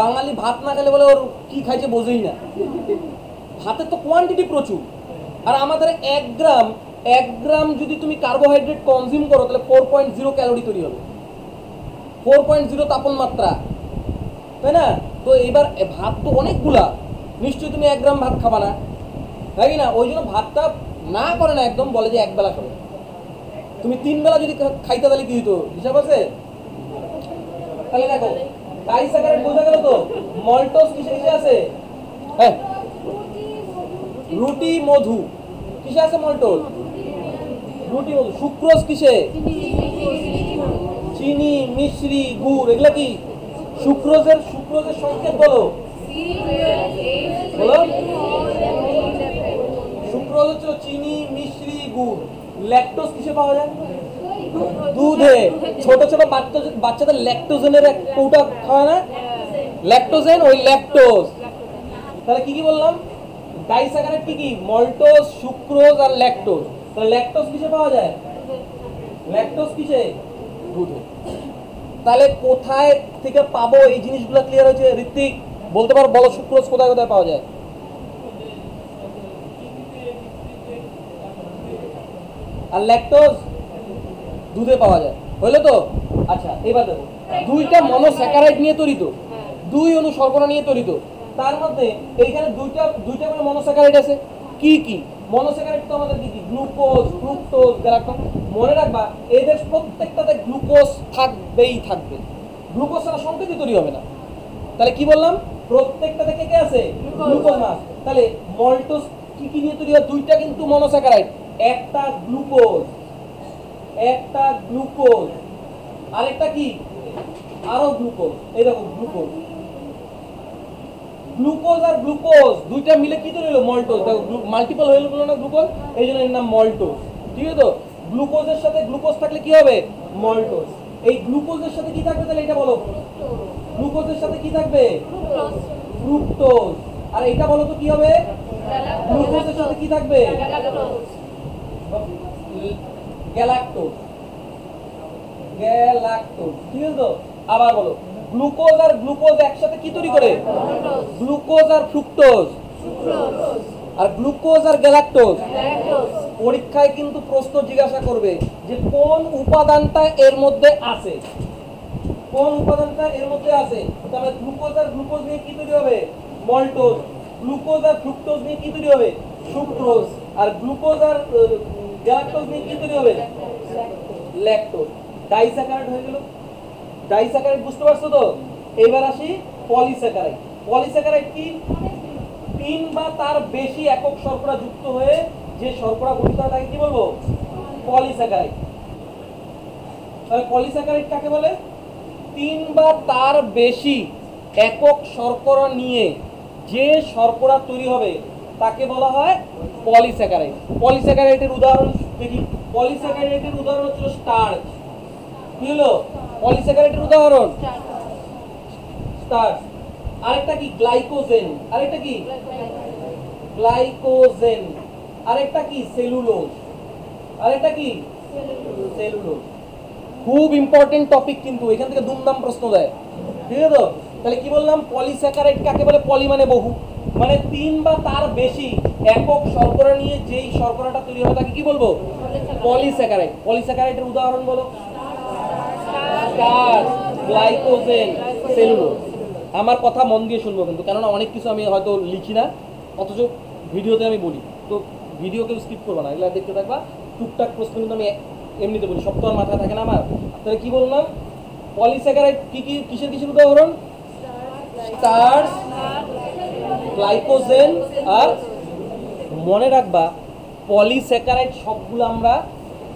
A: বাঙালি ভাত না খেলে বলে ওর কি খাইছে বোঝেই না। ভাতের তো কোয়ান্টিটি প্রচুর, আর আমাদের 1 গ্রাম যদি তুমি কার্বোহাইড্রেট কনজিউম করো তাহলে 4.0 ক্যালোরি তৈরি হবে, 4.0 তাপমাত্রা, তাই না? তো এবার ভাত তো অনেকগুলা, নিশ্চয়ই তুমি 1 গ্রাম ভাত খাবা না, তাই না? ওই জন্য ভাতটা না করে না, একদম বলে যে 1 বেলা খাবে। তুমি 3 বেলা যদি খাইতে তাহলে কি হতো, হিসাব আছে? তাহলে দেখো ডাইস্যাকারাইড বোঝা গেল তো? মল্টোজ কিসে কিসে আছে? হ্যাঁ, রুটি মধু কিসে আছে? মল্টোজ, রুটি মধু। সুক্রোজ কিসে? চিনি, মিশ্রি, গুড়, এগুলা কি? সুক্রোজের সংকেত বলো, বলো। সুক্রোজ হচ্ছে চিনি, মিশ্রি, গুড়। ল্যাকটোজ কিসে পাওয়া যায়? দুধে। ছোট ছোট বাচ্চাদের ল্যাকটোজেনের এক কৌটা খাওয়া না, ল্যাকটোজেন, ওই ল্যাকটোজ। তাহলে কি কি বললাম? ডাইস্যাকারাইড কি কি? মল্টোজ, সুক্রোজ আর ল্যাকটোজ। তাহলে ল্যাকটোজ কিসে পাওয়া যায়? ল্যাকটোজ কিসে? দুধে। তাহলে কোথায় থেকে পাবো এই জিনিসগুলো ক্লিয়ার হয়েছে? ঋত্বিক বলতে পারো, বলো সুক্রোজ কোথায় কোথায় পাওয়া যায়? আর ল্যাকটোজ দুধে পাওয়া যায়, হইলো তো? আচ্ছা, এবার দেখো, দুইটা মনোস্যাকারাইড নিয়ে তৈরি, দুই অণু শর্করা নিয়ে তৈরি। তার মধ্যে এইখানে দুইটা করে মনোস্যাকারাইড আছে। কি কি মনোস্যাকারাইড? তো আমাদের কি কি? Glucose, fructose, galactose. মনে রাখবা এদের প্রত্যেকটাতে গ্লুকোজ থাকবেই থাকবে, গ্লুকোজ ছাড়া সংকেতই তৈরি হবে না। তাহলে কি বললাম? প্রত্যেকটা থেকে কে আছে? গ্লুকোজ মাস। তাহলে মল্টোজ কি কি নিয়ে তৈরি হয়? দুইটা কিন্তু মনোস্যাকারাইড, একটা গ্লুকোজ, আরেকটা কি? আরো গ্লুকোজ। এই দেখো গ্লুকোজ, গ্লুকোজ আর গ্লুকোজ দুইটা মিলে কি তৈরি হলো? মল্টোজ। দেখো মাল্টিপল হয়ে গেল না গ্লুকোজ, এই জন্য এর নাম মল্টোজ। ঠিক আছে তো? গ্লুকোজের সাথে গ্লুকোজ থাকলে কি হবে? মল্টোজ। এই গ্লুকোজের সাথে কি থাকবে তাহলে এটা বলো? গ্লুকোজের সাথে কি থাকবে? ফ্রুক্টোজ। আর এটা বলো তো কি হবে? গ্লুকোজের সাথে কি থাকবে? গ্যালাক্টোজ। ঠিক আছে তো? আবার বলো, গ্লুকোজ আর গ্লুকোজ একসাথে কি তৈরি করে? গ্লুকোজ আর ফ্রুক্টোজ। আর গ্লুকোজ আর গ্যালাক্টোজ। পরীক্ষায় কিন্তু প্রশ্ন জিজ্ঞাসা করবে যে কোন উপাদানটা এর মধ্যে আছে, কোন উপাদানটা এর মধ্যে আছে। তাহলে গ্লুকোজ আর গ্লুকোজ নিয়ে কি তৈরি হবে? মল্টোজ। গ্লুকোজ আর ফ্রুক্টোজ নিয়ে কি তৈরি হবে? সুক্রোজ। আর গ্লুকোজ আর গ্যালাক্টোজ নিয়ে কি তৈরি হবে? ল্যাকটোজ। ডাইস্যাকারাইড হয়ে গেল। ডাইস্যাকারাইড বুঝতে পারছো তো? এবার আসি পলিস্যাকারাইড। পলিস্যাকারাইড কি? 3 বা তার বেশি একক শর্করা যুক্ত হয়ে যে শর্করা গঠিত হয় তাকে কি বলবো? পলিস্যাকারাইড। তাহলে পলিস্যাকারাইড কাকে বলে? 3 বা তার বেশি একক শর্করা নিয়ে যে শর্করা তৈরি হবে তাকে বলা হয় পলিস্যাকারাইড। পলিস্যাকারাইডের উদাহরণ দেখি। পলিস্যাকারাইডের উদাহরণ হচ্ছে স্টার্চ। কি হলো পলিস্যাকারাইডের উদাহরণ? স্টার্চ। আরেকটা কি? গ্লাইকোজেন। আরেকটা কি? গ্লাইকোজেন। আরেকটা কি? সেলুলোজ। আরেকটা কি? সেলুলোজ। খুব ইম্পর্টেন্ট টপিক, কিন্তু এখান থেকে দুমদাম প্রশ্ন দেয়। ঠিক আছে তো? তাহলে কি বললাম? পলিস্যাকারাইড কাকে বলে? পলি মানে বহু, মানে 3 বা তার বেশি একক শর্করা নিয়ে যেই শর্করাটা তৈরি হয় তাকে কি বলবো? পলিস্যাকারাইড। পলিস্যাকারাইডের উদাহরণ বলো? Starch, glycogen, cellulose. আমার কথা মন দিয়ে শুনবো কিন্তু, কেননা অনেক কিছু আমি হয়তো লিখি না, অথচ ভিডিওতে আমি বলি। তো ভিডিও কেউ স্কিপ করবো না, এগুলো দেখতে থাকবা। টুকটাক প্রশ্ন কিন্তু আমি এমনিতে বলি, সব তো আর মাথায় থাকে না আমার। তাহলে কি বললাম? পলিস্যাকারাইড কি কি কিসের কিসের উদাহরণ? স্টার্চ, গ্লাইকোজেন আর মনে রাখবা পলিস্যাকারাইড সবগুলো আমরা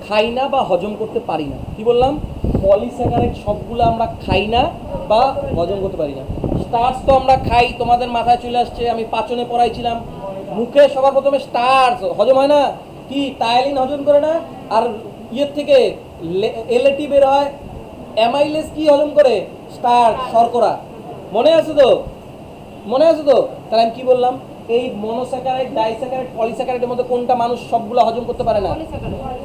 A: খাই না বা হজম করতে পারি না। কি বললাম? পলিস্যাকারাইড সবগুলো আমরা খাই না বা হজম করতে পারি না। স্টার্চ তো আমরা খাই, তোমাদের মাথায় চলে আসছে, আমি পাচনে পড়াইছিলাম, মুখে সবার প্রথমে স্টার্চ হজম হয় না, কি টায়ালিন হজম করে না, আর ইয়ের থেকে এলএটি বের হয়, অ্যামাইলেজ কি হজম করে? স্টার্চ, শর্করা। মনে আছে তো? মনে আছে তো? তাহলে আমি কি বললাম? এই মনোস্যাকারাইড, ডাইস্যাকারাইড, পলিস্যাকারাইডের মধ্যে কোনটা মানুষ সবগুলো হজম করতে পারে না?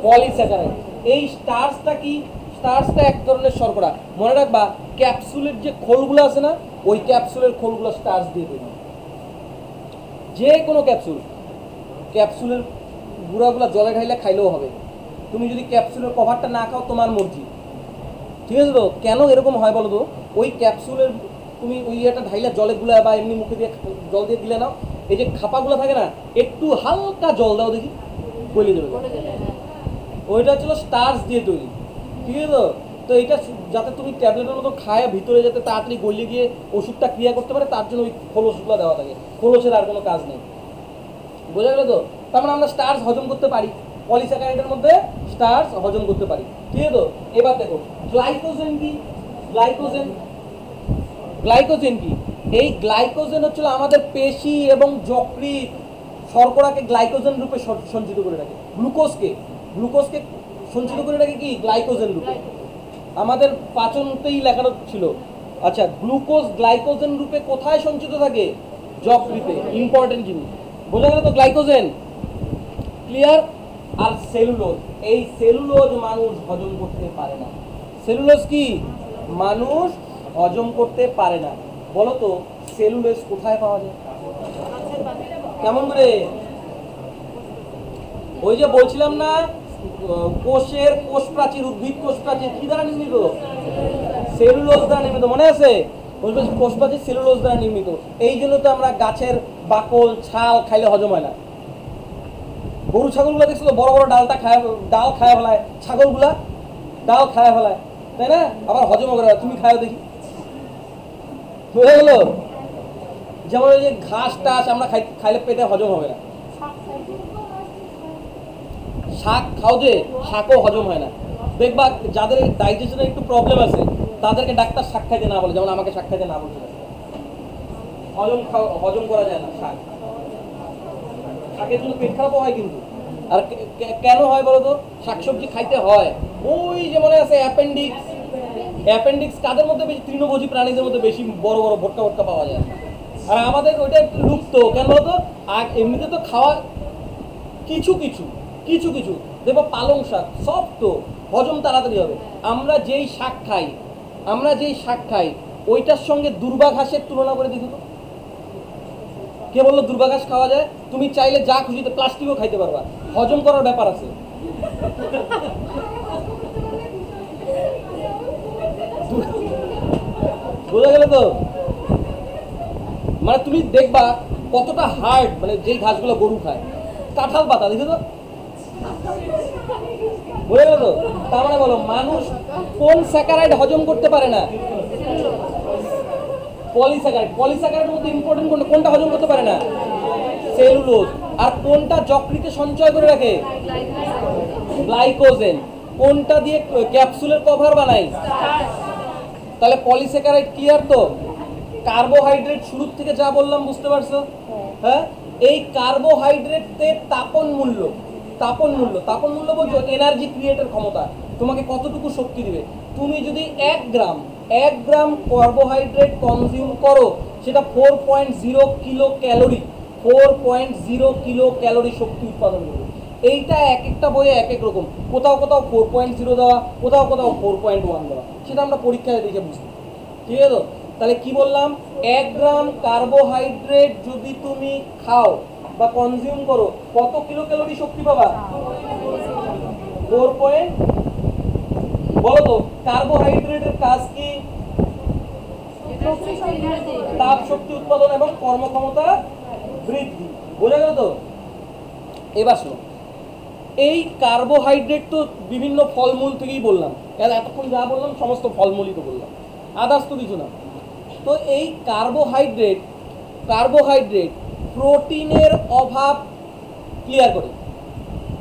A: পলিস্যাকারাইড। এই স্টার্চটা কি? স্টার্চটা এক ধরনের শর্করা। মনে রাখবা ক্যাপসুলের যে খোলগুলো আছে না, ওই ক্যাপসুলের খোলগুলো স্টার্চ দিয়ে তৈরি। যে কোনো ক্যাপসুল, ক্যাপসুলের গুঁড়াগুলো জলে ঢাইলে খাইলেও হবে। তুমি যদি ক্যাপসুলের কভারটা না খাও তোমার মর্জি, ঠিক আছে তো? কেন এরকম হয় বলো তো? ওই ক্যাপসুলের তুমি ওই একটা ঢাইলা জলে গুলা বা এমনি মুখে দিয়ে জল দিয়ে দিলে নাও, এই যে খাপাগুলো থাকে না, একটু হালকা জল দাও দেখি, গলে যাবে। ওইটা হচ্ছিল স্টার্চ দিয়ে তৈরি, ঠিক আছে তো? তো এইটা যাতে তুমি ট্যাবলেটের মতো খায় ভিতরে যাতে তাড়াতাড়ি গলিয়ে গিয়ে ওষুধটা ক্রিয়া করতে পারে, তার জন্য ওই খোলসগুলো দেওয়া থাকে। খোলসের আর কোনো কাজ নেই। বোঝা গেল তো? তার মানে আমরা স্টার্চ হজম করতে পারি, পলিস্যাকারাইডের মধ্যে স্টার্চ হজম করতে পারি, ঠিক আছে তো? এবার দেখো গ্লাইকোজেন কি? গ্লাইকোজেন, গ্লাইকোজেন কি? এই গ্লাইকোজেন হচ্ছিল আমাদের পেশি এবং যকৃৎ শর্করাকে গ্লাইকোজেন রূপে সঞ্চিত করে রাখে। গ্লুকোজকে, গ্লুকোজকে সঞ্চিত করে রাখে কি? গ্লাইকোজেন রূপে। আমাদের পাচনতেই লেখানো ছিল। আচ্ছা, গ্লুকোজ গ্লাইকোজেন রূপে কোথায় সঞ্চিত থাকে? যকৃতে। ইম্পর্টেন্ট জিনিস। বোঝা গেল তো? Glycogen clear. আর সেলুলোজ, এই সেলুলোজ মানুষ হজম করতে পারে না। সেলুলোজ কি? মানুষ হজম করতে পারে না। বলো তো সেলুলোজ কোথায় পাওয়া যায়? কেমন করে? ওই যে বলছিলাম না, কোষের কোষ প্রাচীর, উদ্ভিদ কোষ প্রাচীর কি দ্বারা নির্মিত? সেলুলোজ দ্বারা নির্মিত। মনে আছে? কোষ প্রাচীর সেলুলোজ দ্বারা নির্মিত। এই জন্য তো আমরা গাছের বাকল ছাল খাইলে হজম হয় না। গরু ছাগলগুলো দেখছিল বড় বড় ডালটা খায়, ডাল খায় ফেলায়, ছাগলগুলা ডাল খায় ফেলায়, তাই না? আবার হজম করে। তুমি খায় দেখি, বুঝে গেল? যেমন ওই যে ঘাস টাস আমরা খাইলে পেটে হজম হবে না। শাক খাও যে, শাকও হজম হয় না। দেখবা যাদের ডাইজেশনের একটু প্রবলেম আছে তাদেরকে ডাক্তার শাক খাইতে না বলে, যেমন আমাকে শাক খাইতে না বলছে। হজম করা যায় না শাক। শাকের জন্য পেট খারাপও হয় কিন্তু। আর কেন হয় বলো তো? শাকসবজি খাইতে হয়, ওই যে মনে আছে অ্যাপেন্ডিক্স, অ্যাপেন্ডিক্স কাদের মধ্যে বেশি? তৃণভোজী প্রাণীদের মধ্যে বেশি বড় বড় ভোটকা ভোটকা পাওয়া যায়। আর আমাদের ওইটা একটু লুপ্ত। কেন বলতো? আর এমনিতে তো খাওয়া কিছু কিছু কিছু কিছু দেখবো পালং শাক সব তো হজম তাড়াতাড়ি হবে। আমরা যেই শাক খাই, আমরা যেই শাক খাই ওইটার সঙ্গে দুর্বা ঘাসের তুলনা করে দেখো তো। কে বললো দুর্বা ঘাস খাওয়া যায়? তুমি চাইলে যা খুশিতে প্লাস্টিকও খাইতে পারবা, হজম করার ব্যাপার আছে। বোঝা গেল তো? মানে তুমি দেখবা কতটা হার্ড, মানে যেই ঘাসগুলো গরু খায়। কাঁঠাল পাতা দেখো তো, বোঝা গেল তো? তার মানে বলো মানুষ কোন স্যাকারাইড হজম করতে পারে না? পলিস্যাকারাইড। পলিস্যাকারাইডের মধ্যে ইম্পর্টেন্ট কোনটা হজম করতে পারে না? সেলুলোজ। আর কোনটা যকৃতে সঞ্চয় করে রাখে? গ্লাইকোজেন। কোনটা দিয়ে ক্যাপসুলের কভার বানাই? তাহলে পলিস্যাকারাইড ক্লিয়ার তো? কার্বোহাইড্রেট শুরুর থেকে যা বললাম বুঝতে পারছো? হ্যাঁ, এই কার্বোহাইড্রেটের তাপন মূল্য, তাপন মূল্য, তাপন মূল্য বলছো এনার্জি ক্রিয়েটের ক্ষমতা, তোমাকে কতটুকু শক্তি দিবে। তুমি যদি 1 গ্রাম কার্বোহাইড্রেট কনজিউম করো, সেটা 4.0 কিলো ক্যালোরি, 4.0 কিলো ক্যালোরি শক্তি উৎপাদন করবে। এইটা এক একটা বইয়ে এক এক রকম, কোথাও কোথাও 4.0 দেওয়া, কোথাও কোথাও 4.1 দেওয়া, সেটা আমরা পরীক্ষায় দেখে বুঝবো, ঠিক আছে তো? তাহলে কি বললাম? 1 গ্রাম কার্বোহাইড্রেট যদি তুমি খাও বা কনজিউম করো, কত কিলো ক্যালোরি শক্তি পাবা? 4. বলো তো কার্বোহাইড্রেটের কাজ কি? তাপ শক্তি উৎপাদন এবং কর্মক্ষমতা বৃদ্ধি। বোঝা গেল তো? এবার শোনো, এই কার্বোহাইড্রেট তো বিভিন্ন ফলমূল থেকেই বললাম, এতক্ষণ যা বললাম সমস্ত ফলমূলই তো বললাম, আদার্স তো কিছু না। তো এই কার্বোহাইড্রেট প্রোটিনের অভাব ক্লিয়ার করে।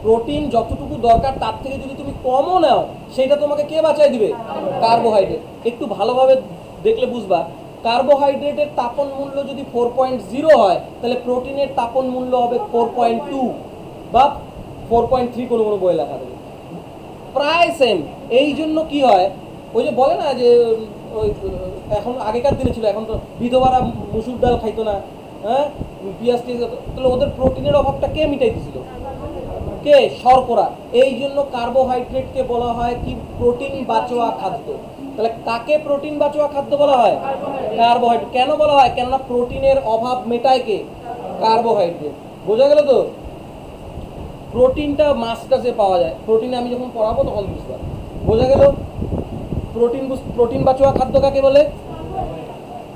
A: প্রোটিন যতটুকু দরকার তার থেকে যদি তুমি কমও নাও, সেটা তোমাকে কে বাঁচায় দিবে? কার্বোহাইড্রেট। একটু ভালোভাবে দেখলে বুঝবা, কার্বোহাইড্রেটের তাপন মূল্য যদি 4.0 হয়, তাহলে প্রোটিনের তাপন মূল্য হবে 4.2 বা 4.3, কোনো কোনো বই লেখা দেবে, প্রায় সেম। এই জন্য কি হয়, ওই যে বলে না যে ওই এখন আগেকার দিনে ছিল, এখন তো বিধবারা মুসুর ডাল খাইতো না, হ্যাঁ, পেঁয়াজ টিয়াজ, তাহলে ওদের প্রোটিনের অভাবটা কে মিটাই দিছিল? কে? শর্করা। এই জন্য কার্বোহাইড্রেটকে বলা হয় কি? প্রোটিন বাঁচোয়া খাদ্য। তাহলে কাকে প্রোটিন বাঁচোয়া খাদ্য বলা হয়? কার্বোহাইড্রেট। কেন বলা হয়? কেননা প্রোটিনের অভাব মেটায় কে? কার্বোহাইড্রেট। বোঝা গেল তো? প্রোটিনটা মাছ কাছে পাওয়া যায়, প্রোটিনে আমি যখন পড়াবো তখন বুঝতে পারবো। বোঝা গেল? প্রোটিন বাঁচোয়া খাদ্য কাকে বলে?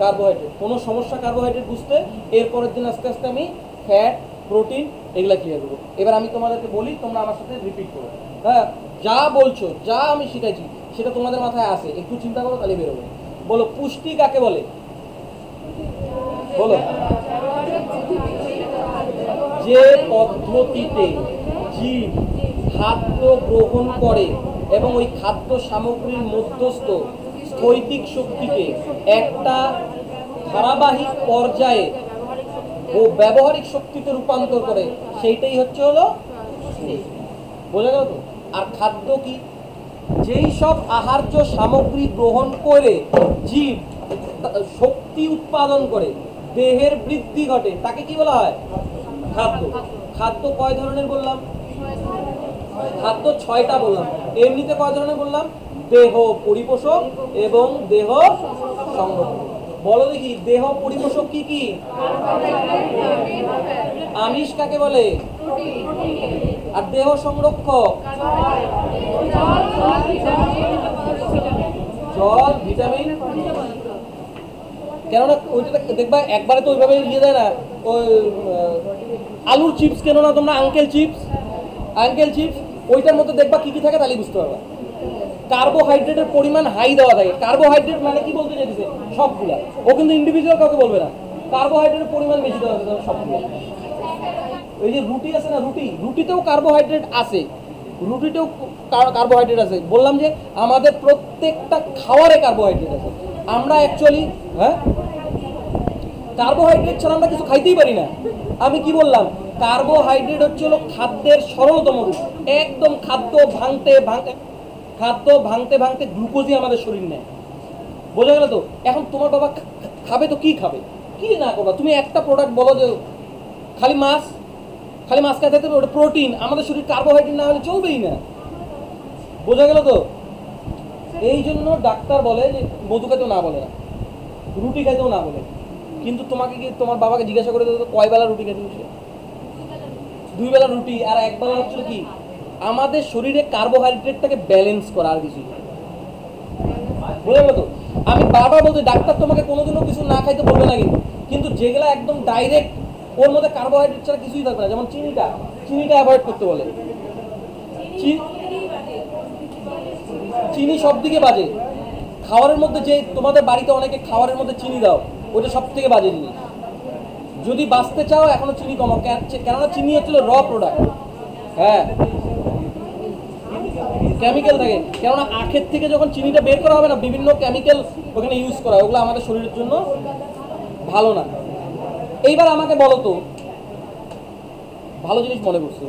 A: কার্বোহাইড্রেট। কোনো সমস্যা কার্বোহাইড্রেট বুঝতে, এরপরের দিন আস্তে আস্তে আমি ফ্যাট, প্রোটিন এগুলা ক্লিয়ার করবো। এবার আমি তোমাদেরকে বলি, তোমরা আমার সাথে রিপিট করো। হ্যাঁ, যা বলছো, যা আমি শিখাইছি সেটা তোমাদের মাথায় আসে, একটু চিন্তা করো, তাহলে বেরোবে। বলো, পুষ্টি কাকে বলে? বলো। যে পদ্ধতিতে জীব খাদ্য গ্রহণ করে এবং ওই খাদ্য সামগ্রীর মধ্যস্থ স্থৈতিক শক্তিকে একটা ধারাবাহিক পর্যায়ে ও ব্যবহারিক শক্তিতে রূপান্তর করে, সেইটাই হচ্ছে হলো পুষ্টি। বোঝা গেল তো? আর খাদ্য কি? যেই সব আহার্য সামগ্রী গ্রহণ করে জীব শক্তি উৎপাদন করে, দেহের বৃদ্ধি ঘটে, তাকে কি বলা হয়? খাদ্য। খাদ্য কয় ধরনের বললাম? খাদ্য 6টা বললাম। এমনিতে কয় ধরনের বললাম? দেহ পরিপোষক এবং দেহ সংরক্ষক। বলো দেখি, দেহ পরিপোষক কি কি? আমিষ কাকে বলে? আর দেহ সংরক্ষক? জল, ভিটামিন। কেননা ওইটা দেখবা একবারে তো ওইভাবে ইয়ে দেয় না। ওই আলুর চিপস কেন না তোমরা? আঙ্কেল চিপস ওইটার মধ্যে দেখবা কি কি থাকে, তাহলে বুঝতে পারবা। কার্বোহাইড্রেটের পরিমাণ হাই দেওয়া থাকে। কার্বোহাইড্রেট মানে কি বলতে চাইছে? সবগুলা। ও কিন্তু ইন্ডিভিজুয়াল কাউকে বলবে না। কার্বোহাইড্রেটের পরিমাণ বেশি দেওয়া থাকে সবগুলো। এই যে রুটি আছে না, রুটিতেও কার্বোহাইড্রেট আছে, রুটিতেও কার্বোহাইড্রেট আছে। বললাম যে আমাদের প্রত্যেকটা খাবারে কার্বোহাইড্রেট আছে। আমরা অ্যাকচুয়ালি কার্বোহাইড্রেট ছাড়া আমরা কিছু খাইতেই পারি না। আমি কি বললাম? কার্বোহাইড্রেট হচ্ছে হলো খাদ্যের সরলতম রূপ। একদম খাদ্য ভাঙতে গ্লুকোজই আমাদের শরীর নেয়। বোঝা গেল তো? এখন তোমার বাবা খাবে তো কি খাবে, কি না করবা? তুমি একটা প্রোডাক্ট বলো যে খালি মাছ খাইতে হবে, ওটা প্রোটিন। আমাদের শরীর কার্বোহাইড্রেট না হলে চলবেই না। বোঝা গেল তো? এই জন্য ডাক্তার বলে যে মধু খাইতেও না বলে না, রুটি খাইতেও না বলে। কিন্তু তোমাকে কি তোমার বাবাকে জিজ্ঞাসা করে দেবো কয় বেলা রুটি খাইতে বসে? 2 বেলা রুটি, আর 1 বেলা হচ্ছে কি? আমাদের শরীরে কার্বোহাইড্রেটটাকে ব্যালেন্স করা, আর কিছু। বোঝা গেল তো? আমি বারবার বলতে, ডাক্তার তোমাকে কোনোদিনও কিছু না খাইতে বলবে না, কিন্তু যেগুলা একদম ডাইরেক্ট ওর মধ্যে কার্বোহাইড্রেট ছাড়া কিছুই থাকবে না, যেমন চিনিটা অ্যাভয়েড করতে বলে। চিনি সব থেকে বাজে খাবারের মধ্যে। যে তোমাদের বাড়িতে অনেকে খাবারের মধ্যে চিনি দাও, ওটা সব থেকে বাজে জিনিস। যদি বাঁচতে চাও এখনো চিনি কমাও, কেননা চিনি হচ্ছিল র প্রোডাক্ট। হ্যাঁ, কেমিক্যাল থাকে। কেননা আখের থেকে যখন চিনিটা বের করা হবে না, বিভিন্ন কেমিক্যাল ওখানে ইউজ করা হয়, ওগুলো আমাদের শরীরের জন্য ভালো না। এইবার আমাকে বলো তো, ভালো জিনিস মনে করছো,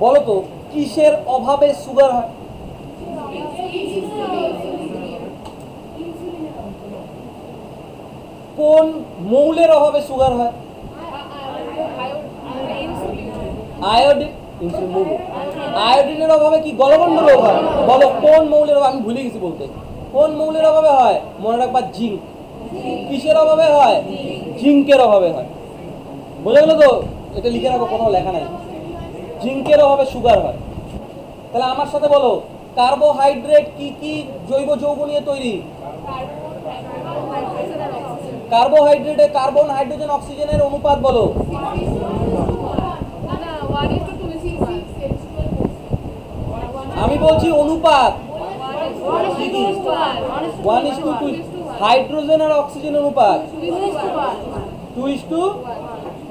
A: বলো তো কিসের অভাবে সুগার হয়? কোন মৌলের অভাবে সুগার হয়? আয়োডিন। আয়োডিনের অভাবে কি গলগণ্ড রোগ হয়? বলো কোন মৌলের অভাবে? আমি ভুলে গেছি বলতে। কোন মৌলের অভাবে হয়? মনে রাখবা, জিঙ্ক। কিসের অভাবে হয়? জিঙ্কের অভাবে হয়। বোঝা গেল তো? এটা লিখে রাখো, কোথাও লেখা নাই। জিঙ্কের অভাবে সুগার হয়। তাহলে আমার সাথে বলো, কার্বোহাইড্রেট কি কি জৈব যৌগ নিয়ে তৈরি? কার্বোহাইড্রেটে কার্বন, হাইড্রোজেন, অক্সিজেনের অনুপাত বলো। আমি বলছি অনুপাত 1:2। হাইড্রোজেন আর অক্সিজেন অনুপাত 2:2।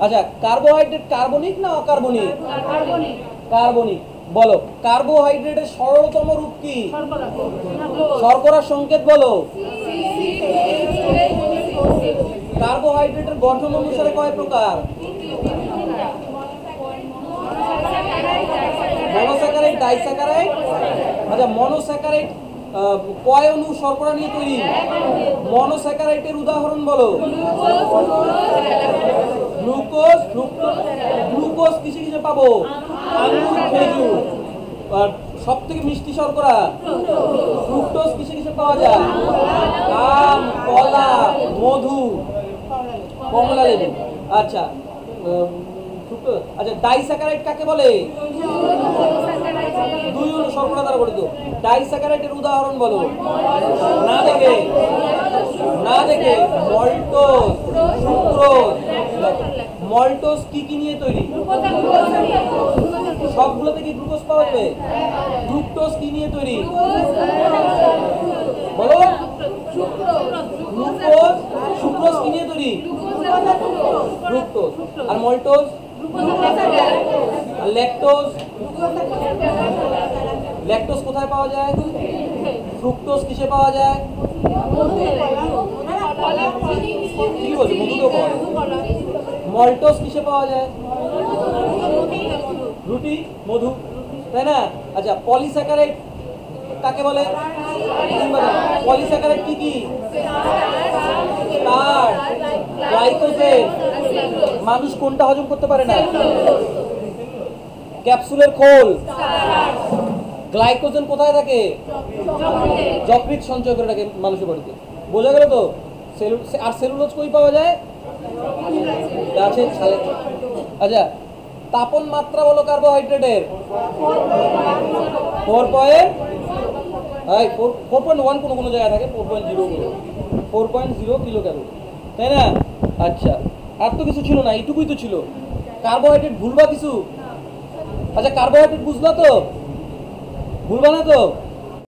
A: আচ্ছা, কার্বোহাইড্রেট কার্বনিক না অকার্বনিক? কার্বনিক। বলো, কার্বোহাইড্রেটের সরলতম রূপ কি? শর্করার সংকেত বলো। কার্বোহাইড্রেটের গঠন অনুসারে কয় প্রকার? Monosaccharide, disaccharide. আচ্ছা, মনোস্যাকারাইড কয় অণু শর্করা নিয়ে তৈরি? মনোস্যাকারাইডের উদাহরণ বলো। গ্লুকোজ, গ্লুকোজ কিসে কিসে পাবো? আঙুর, খেজুর। আর সব থেকে মিষ্টি শর্করা ফ্রুক্টোজ কিসে কিসে পাওয়া যায়? আম, কলা, মধু, কমলা লেবু। আচ্ছা, আচ্ছা, ডাইস্যাকারাইড কাকে বলে? দুই অণু শর্করা দ্বারা গঠিত। ডাইস্যাকারাইডের উদাহরণ বলো। না দেখে মল্টোজ, সুক্রোজ। মল্টোজ কি কি নিয়ে তৈরি? সবগুলো থেকে গ্লুকোজ পাওয়া যাবে। ফ্রুক্টোজ কি নিয়ে তৈরি বলো? গ্লুকোজ, সুক্রোজ কি নিয়ে তৈরি? ফ্রুক্টোজ। আর মল্টোজ? আর ল্যাকটোজ? ল্যাকটোজ কোথায় পাওয়া যায়? ফ্রুক্টোজ কিসে পাওয়া যায়? কি বলছো? মধুতে পাওয়া যায়। মল্টোজ কিসে পাওয়া যায়? রুটি, মধু, তাই না? আচ্ছা, পলিস্যাকারাইড কাকে বলে? পলিস্যাকারাইড কি কি? Starch, glycogen. মানুষ কোনটা হজম করতে পারে না? ক্যাপসুলের খোল। গ্লাইকোজেন কোথায় থাকে? যকৃৎ সঞ্চয় করে রাখে মানুষের বডিতে। বোঝা গেল তো? আর সেলুলোজ কই পাওয়া যায়? গাছের ছালে। আচ্ছা, তাপমাত্রা বলো কার্বোহাইড্রেটের। 4.1 কোনো জায়গায় থাকে, 4.0 কিলো ক্যালোরি, তাই না? আচ্ছা, আর তো কিছু ছিল না, এইটুকুই তো ছিল। কার্বোহাইড্রেট ভুলবা কিছু? আচ্ছা, কার্বোহাইড্রেট বুঝলা তো? ভুলবা না তো?